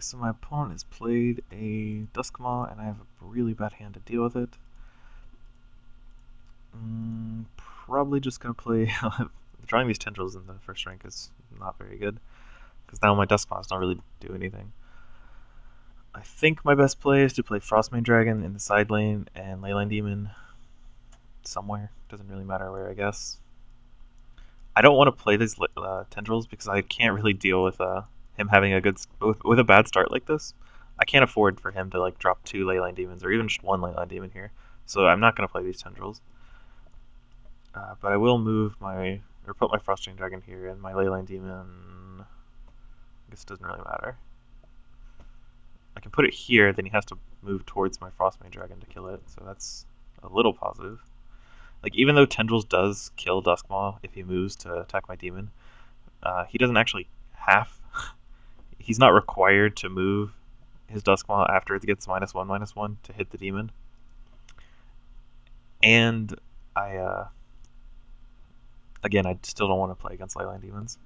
so my opponent has played a Duskmaw, and I have a really bad hand to deal with it. Probably just gonna play. Drawing these tendrils in the first rank is not very good, because now my Duskmaws don't really do anything. I think my best play is to play Frostmane Dragon in the side lane and Leyline Demon somewhere. Doesn't really matter where, I guess. I don't want to play these tendrils because I can't really deal with him having a good with a bad start like this. I can't afford for him to like drop 2 Leyline Demons or even just 1 Leyline Demon here. So I'm not going to play these tendrils. But I will move my or put my Frostmane Dragon here and my Leyline Demon. I guess it doesn't really matter. I can put it here, then he has to move towards my Frostmane Dragon to kill it. So that's a little positive. Like, even though Tendrils does kill Duskmaw if he moves to attack my demon, he doesn't actually have... he's not required to move his Duskmaw after it gets -1/-1 to hit the demon. And again, I still don't want to play against Leyline Demons.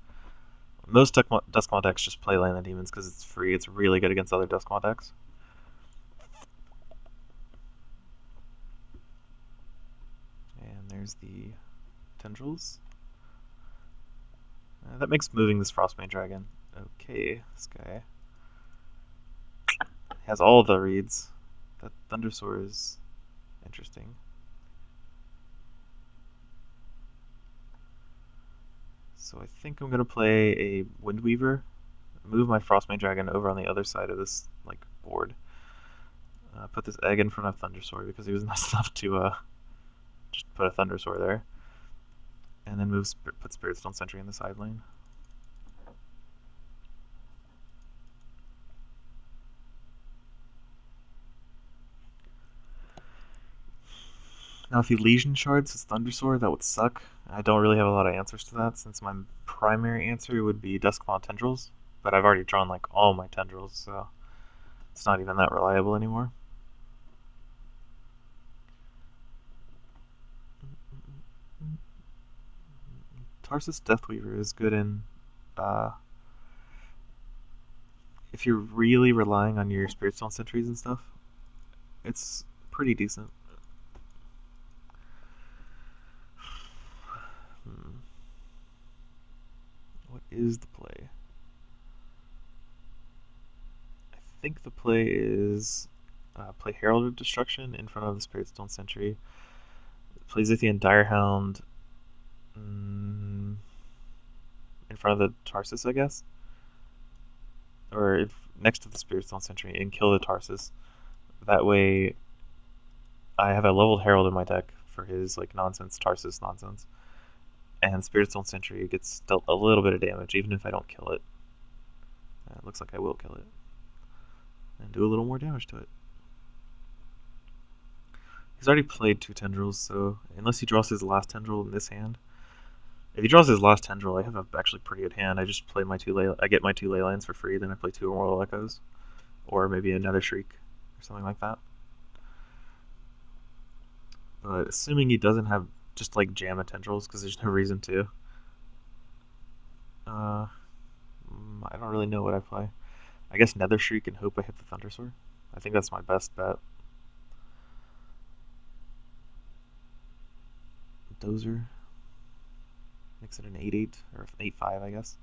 Most Duskmaw decks just play Leyline Demons because it's free. It's really good against other Duskmaw decks. And there's the Tendrils. That makes moving this Frostmane Dragon. Okay, this guy has all the reads. That Thundersoar is interesting. So I think I'm going to play a Windweaver, move my Frostmane Dragon over on the other side of this like board. Put this egg in front of Thundersoar because he was nice enough to just put a Thundersoar there. And then put Spiritstone Sentry in the side lane. Now if he Legion Shards his Thundersoar, that would suck. I don't really have a lot of answers to that, since my primary answer would be Duskmaw Tendrils, but I've already drawn like all my Tendrils, so it's not even that reliable anymore. Tarsus Deathweaver is good in if you're really relying on your Spiritstone Sentries and stuff. It's pretty decent. What is the play? I think the play is play Herald of Destruction in front of the Spiritstone Sentry. Plays Zythian Direhound in front of the Tarsus, I guess. Or next to the Spiritstone Sentry and kill the Tarsus. That way I have a leveled Herald in my deck for his like nonsense Tarsus nonsense. And Spiritstone Sentry gets dealt a little bit of damage even if I don't kill it. It looks like I will kill it. And do a little more damage to it. He's already played 2 Tendrils, so unless he draws his last Tendril in this hand. If he draws his last Tendril, I have a actually pretty good hand. I just play my 2 I get my 2 Leylines for free, then I play 2 Immortal Echoes. Or maybe another Shriek, or something like that. But assuming he doesn't have just like Jamma Tendrils, because there's no reason to. I don't really know what I play. I guess Nether Shriek and hope I hit the Thundersoar. I think that's my best bet. Dozer. Makes it an 8-8, or 8-5, I guess.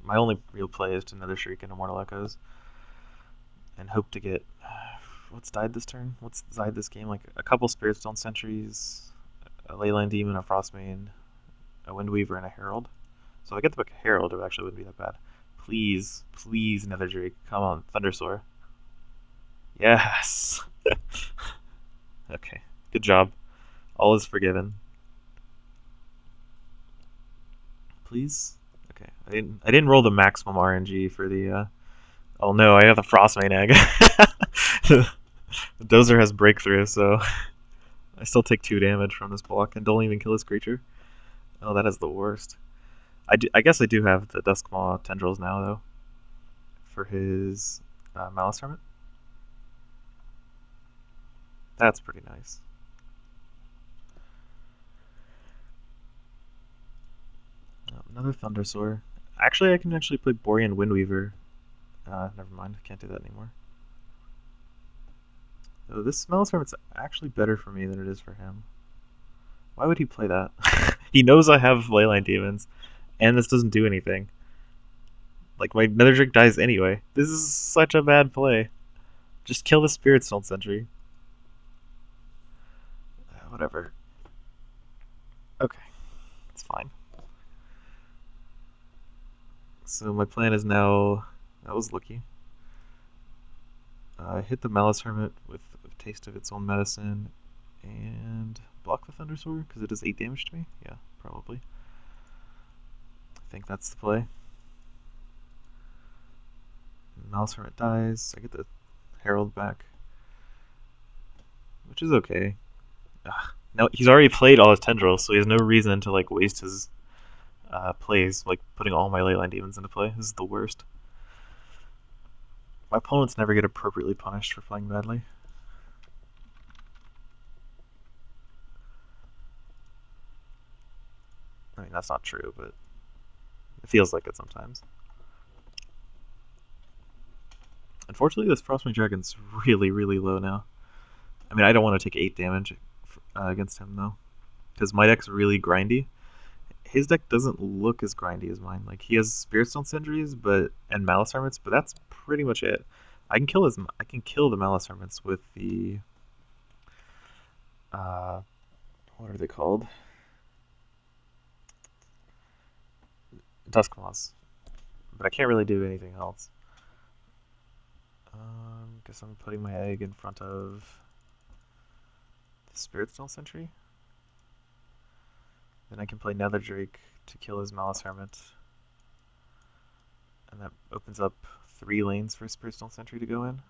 My only real play is to Nether Shriek and Immortal Echoes. And hope to get... What's died this turn? What's died this game? Like a couple Spiritstone Sentries, a Leyline Demon, a Frostmane, a Windweaver, and a Herald. So if I get the book Herald, it actually wouldn't be that bad. Please, please, Nether Drake. Come on, Thundersoar. Yes! Okay, good job. All is forgiven. Please? Okay, I didn't roll the maximum RNG for the, Oh no, I have the Frostmane egg. The Dozer has breakthrough, so I still take 2 damage from this block and don't even kill his creature. Oh, that is the worst. I guess I do have the Duskmaw Tendrils now, though, for his Malice Hermit. That's pretty nice. Another Thundersoar. Actually, I can actually play Borean Windweaver. Never mind, I can't do that anymore. Oh, this Smellis Hermit's actually better for me than it is for him. Why would he play that? He knows I have Leyline Demons, and this doesn't do anything. Like, my Nether Drake dies anyway. This is such a bad play. Just kill the Spiritstone Sentry. Whatever. Okay, it's fine. So my plan is now... That was lucky. Hit the Malice Hermit with a taste of its own medicine, and block the Thundersoar, because it does 8 damage to me? Yeah, probably. I think that's the play. Malice Hermit dies, I get the Herald back, which is okay. Now, he's already played all his Tendrils, so he has no reason to like waste his plays, like putting all my Leyline Demons into play. This is the worst. My opponents never get appropriately punished for playing badly. I mean, that's not true, but it feels like it sometimes. Unfortunately, this Frostmane Dragon's really, really low now. I mean, I don't want to take 8 damage against him, though, because my deck's really grindy. His deck doesn't look as grindy as mine. Like, he has Spiritstone Sentries and Malice Hermits, but that's pretty much it. I can kill the Malice Hermits with the what are they called? Duskmaws. But I can't really do anything else. Guess I'm putting my egg in front of the Spiritstone Sentry. Then I can play Nether Drake to kill his Malice Hermit. And that opens up 3 lanes for Spiritstone Sentry to go in.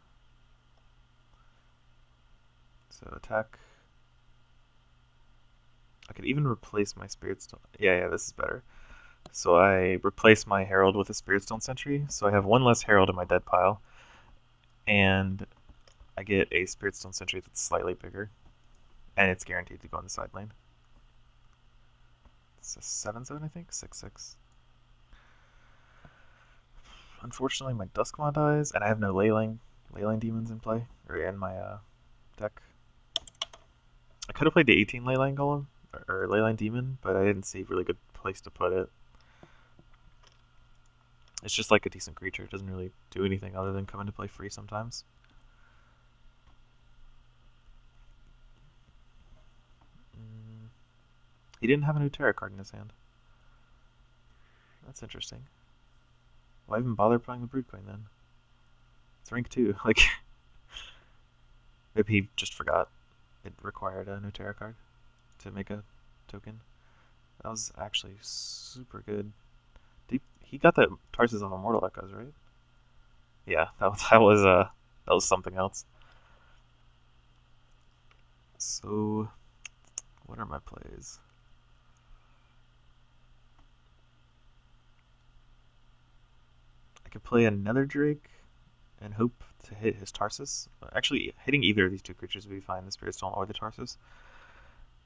So attack. I could even replace my Spiritstone. Yeah, this is better. So I replace my Herald with a Spiritstone Sentry, so I have 1 less Herald in my dead pile. And I get a Spiritstone Sentry that's slightly bigger. And it's guaranteed to go in the side lane. It's a 7/7, I think? 6/6. Unfortunately, my Duskmaw dies, and I have no Leyline Demons in play, or in my deck. I could have played the 18 Leyline Golem, or Leyline Demon, but I didn't see a really good place to put it. It's just like a decent creature. It doesn't really do anything other than come into play free sometimes. He didn't have a new Terra card in his hand. That's interesting. Why even bother playing the Brood Queen then? It's rank 2. Like, maybe he just forgot it required a new Terra card to make a token. That was actually super good. He got that Tarsus of Immortal Echoes, right? Yeah, that was something else. So, what are my plays? I could play another Drake and hope to hit his Tarsus. Actually, hitting either of these 2 creatures would be fine, the Spiritstone or the Tarsus.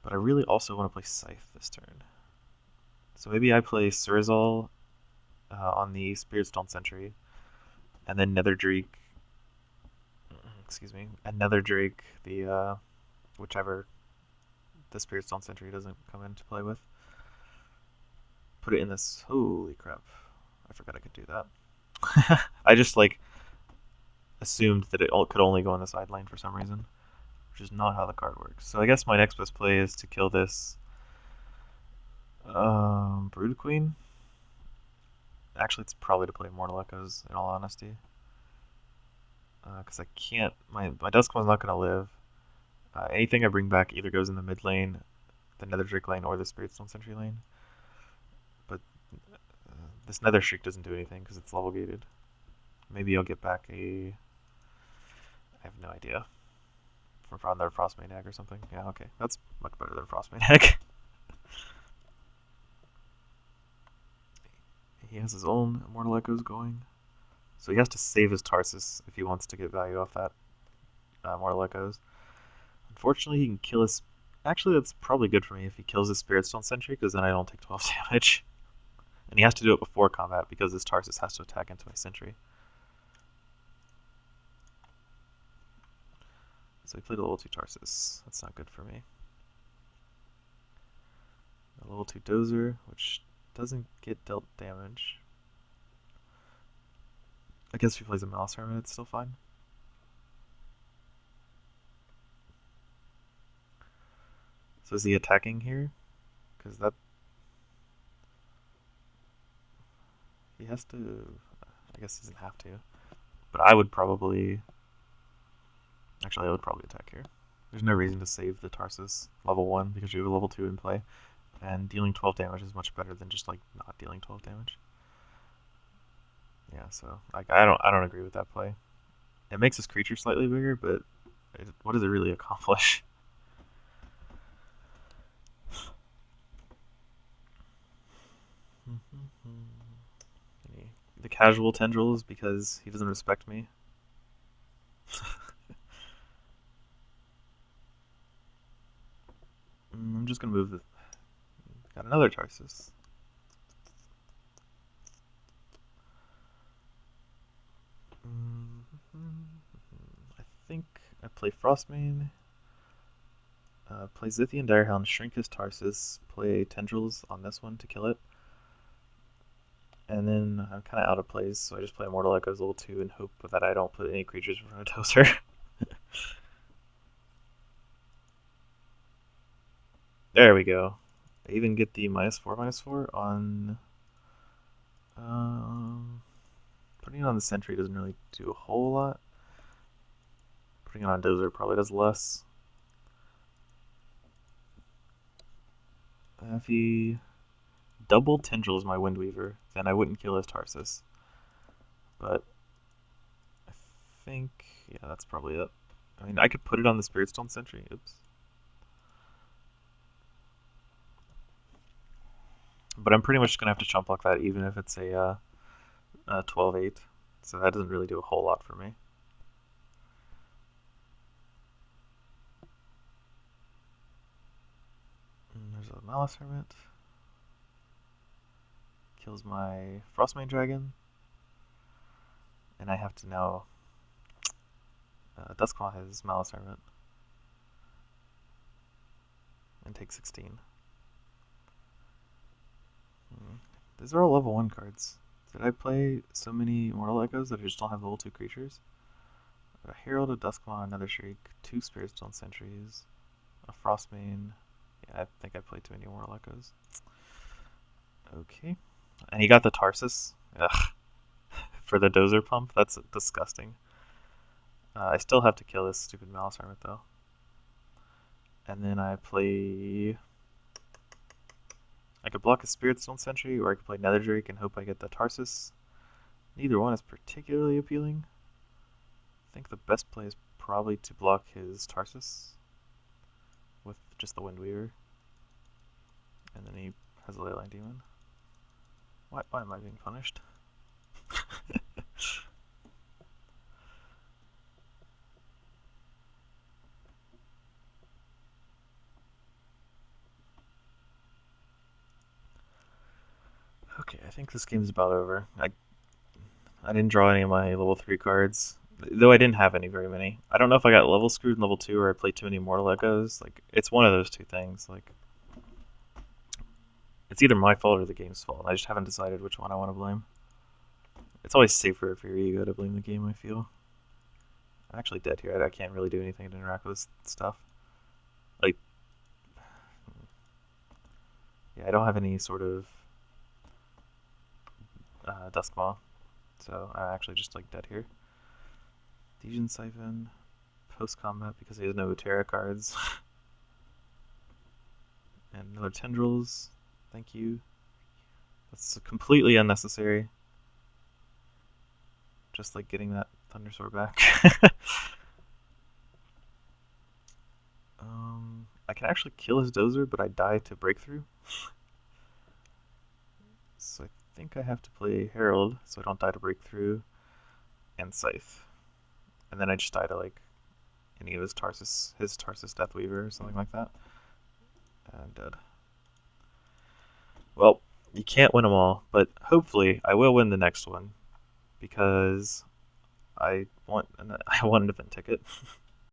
But I really also want to play Scythe this turn. So maybe I play Surizal on the Spiritstone Sentry, and then Nether Drake. And Nether Drake, whichever the Spiritstone Sentry doesn't come into play with. Put it in this. Holy crap! I forgot I could do that. I just assumed that it could only go on the side lane for some reason, which is not how the card works. So I guess my next best play is to kill this Brood Queen. Actually, it's probably to play Immortal Echoes, in all honesty. Because I can't... My Duskmawn's not going to live. Anything I bring back either goes in the mid lane, the Nether Drake lane, or the Spiritstone Sentry lane. But this Nether Shriek doesn't do anything because it's level gated. Maybe I'll get back a... I have no idea. From another Frostmane Egg or something. Yeah, okay. That's much better than Frostmane Egg. He has his own Immortal Echoes going. So he has to save his Tarsus if he wants to get value off that Immortal Echoes. Unfortunately, he can kill his... Actually, that's probably good for me if he kills his Spiritstone Sentry, because then I don't take 12 damage. And he has to do it before combat, because his Tarsus has to attack into my Sentry. So he played a level 2 Tarsus. That's not good for me. A level 2 Dozer, which doesn't get dealt damage. I guess if he plays a Malice Hermit, it's still fine. So is he attacking here? Because that... He has to... I guess he doesn't have to. But I would probably... Actually, I would probably attack here. There's no reason to save the Tarsus level 1 because you have a level 2 in play. And dealing 12 damage is much better than just like not dealing 12 damage. Yeah, so like I don't agree with that play. It makes his creature slightly bigger, but what does it really accomplish? The casual tendrils because he doesn't respect me. I'm just gonna move the... Got another Tarsus. I think I play Frostmane, play Zithian Direhound, shrink his Tarsus, play Tendrils on this one to kill it. And then I'm kind of out of plays, so I just play Immortal Echoes level 2 and hope that I don't put any creatures in front of Dozer. There we go. I even get the -4/-4 on... putting it on the Sentry doesn't really do a whole lot. Putting it on Dozer probably does less. If he double Tendrils my Windweaver, then I wouldn't kill his Tarsus. But I think, yeah, that's probably it. I mean, I could put it on the Spiritstone Sentry. Oops. But I'm pretty much just going to have to chump block that even if it's a 12-8. So that doesn't really do a whole lot for me. And there's a Malice Hermit. Kills my Frostmane Dragon. And I have to now... Duskmaw has Malice Hermit. And take 16. These are all level 1 cards. Did I play so many Immortal Echoes that I just don't have level 2 creatures? A Herald, a Duskmaw, another Shriek, 2 Spiritstone Sentries, a Frostmane. Yeah, I think I played too many Immortal Echoes. Okay. And he got the Tarsus. Ugh. For the Dozer pump? That's disgusting. I still have to kill this stupid Malice Hermit, though. And then I play... I could block a Spiritstone Sentry, or I could play Nether Drake and hope I get the Tarsus. Neither one is particularly appealing. I think the best play is probably to block his Tarsus with just the Windweaver. And then he has a Leyline Demon. Why am I being punished? Okay, I think this game's about over. I didn't draw any of my level 3 cards, though I didn't have any very many. I don't know if I got level screwed in level 2 or I played too many Mortal Echoes. Like, it's one of those two things. Like, it's either my fault or the game's fault. I just haven't decided which one I want to blame. It's always safer for your ego to blame the game, I feel. I'm actually dead here. I can't really do anything to interact with this stuff. Like, yeah, I don't have any sort of Duskmaw, so I'm actually just like dead here. Dejin Siphon, post-combat because he has no Terra cards. And another Tendrils, thank you. That's completely unnecessary. Just like getting that Thundersword back. I can actually kill his Dozer, but I die to Breakthrough. So I think I have to play Herald, so I don't die to Breakthrough, and Scythe. And then I just die to, like, any of his Tarsus Deathweaver or something like that. And I'm dead. Well, you can't win them all, but hopefully I will win the next one because I want an event ticket.